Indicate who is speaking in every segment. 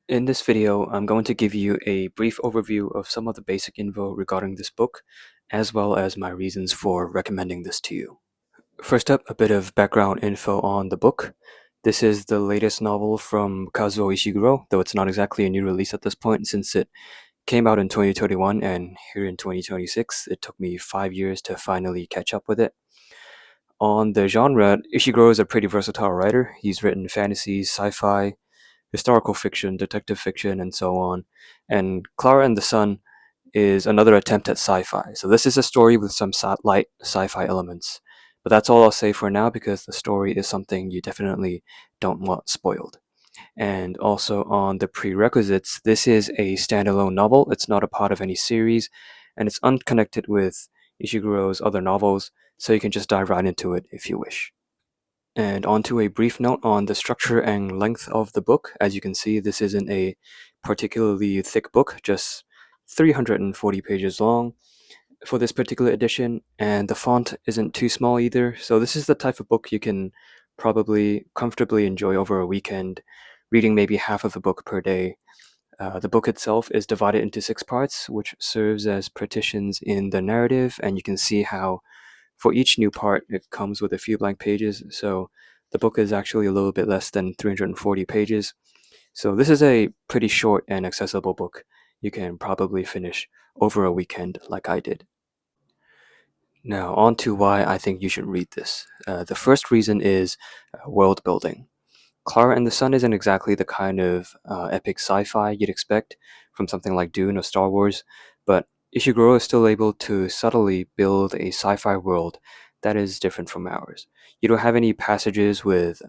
Speaker 1: In this video, I'm going to give you a brief overview of some of the basic info regarding this book, as well as my reasons for recommending this to you. First up, a bit of background info on the book. This is the latest novel from Kazuo Ishiguro, though it's not exactly a new release at this point since it came out in 2021 and here in 2026, it took me 5 years to finally catch up with it. On the genre, Ishiguro is a pretty versatile writer. He's written fantasy, sci-fi, historical fiction, detective fiction, and so on. And Klara and the Sun is another attempt at sci-fi. So this is a story with some light sci-fi elements. But that's all I'll say for now because the story is something you definitely don't want spoiled. And also on the prerequisites, this is a standalone novel. It's not a part of any series, and it's unconnected with Ishiguro's other novels, so you can just dive right into it if you wish. And onto a brief note on the structure and length of the book. As you can see, this isn't a particularly thick book, just 340 pages long for this particular edition, and the font isn't too small either. So this is the type of book you can probably comfortably enjoy over a weekend, reading maybe half of the book per day. The book itself is divided into 6 parts, which serves as partitions in the narrative, and you can see how for each new part, it comes with a few blank pages, so the book is actually a little bit less than 340 pages. So this is a pretty short and accessible book. You can probably finish over a weekend like I did. Now, on to why I think you should read this. The first reason is world building. Klara and the Sun isn't exactly the kind of epic sci-fi you'd expect from something like Dune or Star Wars, but Ishiguro is still able to subtly build a sci-fi world that is different from ours. You don't have any passages with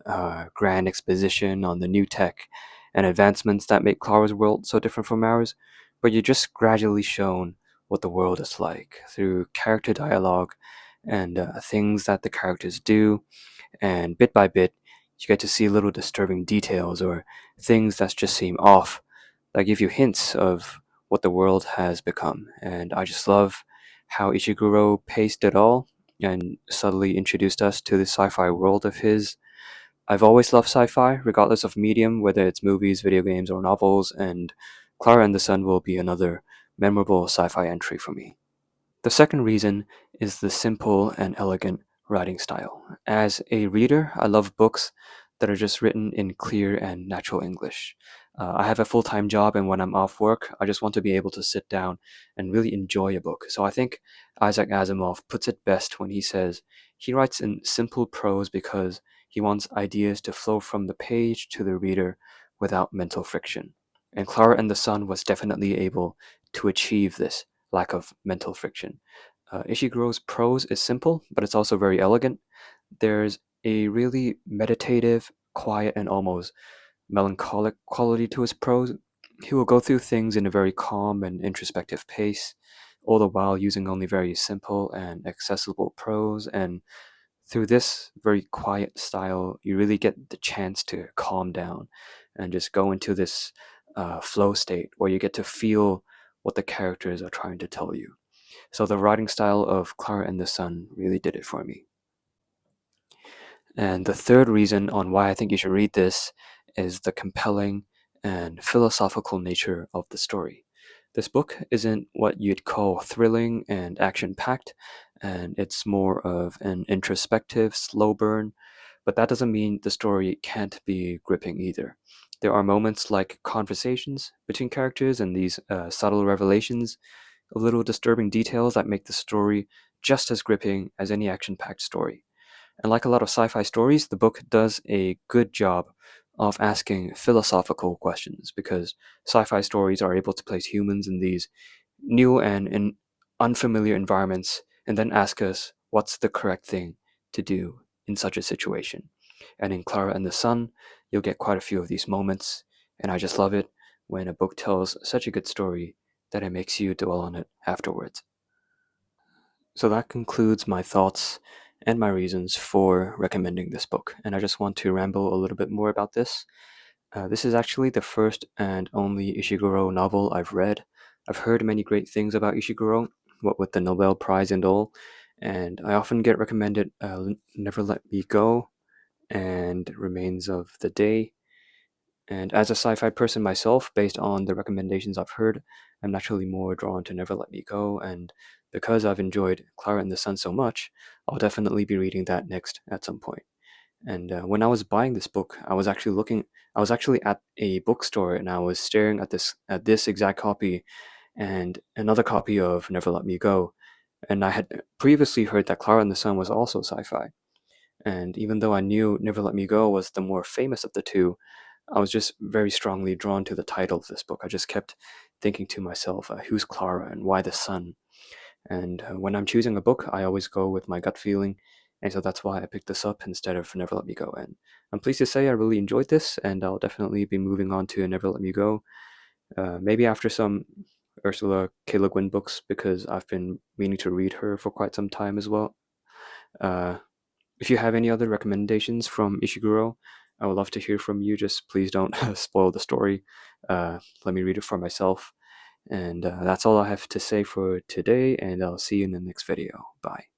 Speaker 1: grand exposition on the new tech and advancements that make Klara's world so different from ours, but you're just gradually shown what the world is like through character dialogue and things that the characters do, and bit by bit, you get to see little disturbing details or things that just seem off that give you hints of what the world has become. And I just love how Ishiguro paced it all and subtly introduced us to the sci fi world of his. I've always loved sci fi, regardless of medium, whether it's movies, video games, or novels, and Clara and the Sun will be another memorable sci fi entry for me. The second reason is the simple and elegant writing style. As a reader, I love books that are just written in clear and natural English. I have a full time job, and when I'm off work, I just want to be able to sit down and really enjoy a book. So I think Isaac Asimov puts it best when he says he writes in simple prose because he wants ideas to flow from the page to the reader without mental friction. And Clara and the Sun was definitely able to achieve this lack of mental friction. Ishiguro's prose is simple, but it's also very elegant. There's a really meditative, quiet, and almost melancholic quality to his prose. He will go through things in a very calm and introspective pace, all the while using only very simple and accessible prose. And through this very quiet style, you really get the chance to calm down and just go into this flow state where you get to feel what the characters are trying to tell you. So the writing style of Klara and the Sun really did it for me. And the third reason on why I think you should read this is the compelling and philosophical nature of the story. This book isn't what you'd call thrilling and action packed, and it's more of an introspective, slow burn, but that doesn't mean the story can't be gripping either. There are moments like conversations between characters and these subtle revelations of little disturbing details that make the story just as gripping as any action packed story. And like a lot of sci fi stories, the book does a good job of asking philosophical questions because sci fi stories are able to place humans in these new and in unfamiliar environments and then ask us what's the correct thing to do in such a situation. And in Clara and the Sun, you'll get quite a few of these moments, and I just love it when a book tells such a good story that it makes you dwell on it afterwards. So that concludes my thoughts and my reasons for recommending this book. And I just want to ramble a little bit more about this. This is actually the first and only Ishiguro novel I've read. I've heard many great things about Ishiguro, what with the Nobel Prize and all, and I often get recommended Never Let Me Go and Remains of the Day. And as a sci-fi person myself, based on the recommendations I've heard, I'm naturally more drawn to Never Let Me Go, and because I've enjoyed Klara and the Sun so much, I'll definitely be reading that next at some point. And when I was buying this book, I was actually at a bookstore and I was staring at this exact copy and another copy of Never Let Me Go. And I had previously heard that Klara and the Sun was also sci-fi. And even though I knew Never Let Me Go was the more famous of the two, I was just very strongly drawn to the title of this book. I just kept thinking to myself, who's Klara and why the sun? And when I'm choosing a book, I always go with my gut feeling. And so that's why I picked this up instead of Never Let Me Go. And I'm pleased to say I really enjoyed this, and I'll definitely be moving on to Never Let Me Go. Maybe after some Ursula K. Le Guin books, because I've been meaning to read her for quite some time as well. Uh, if you have any other recommendations from Ishiguro, I would love to hear from you. Just please don't spoil the story. Let me read it for myself. And that's all I have to say for today, and I'll see you in the next video. Bye.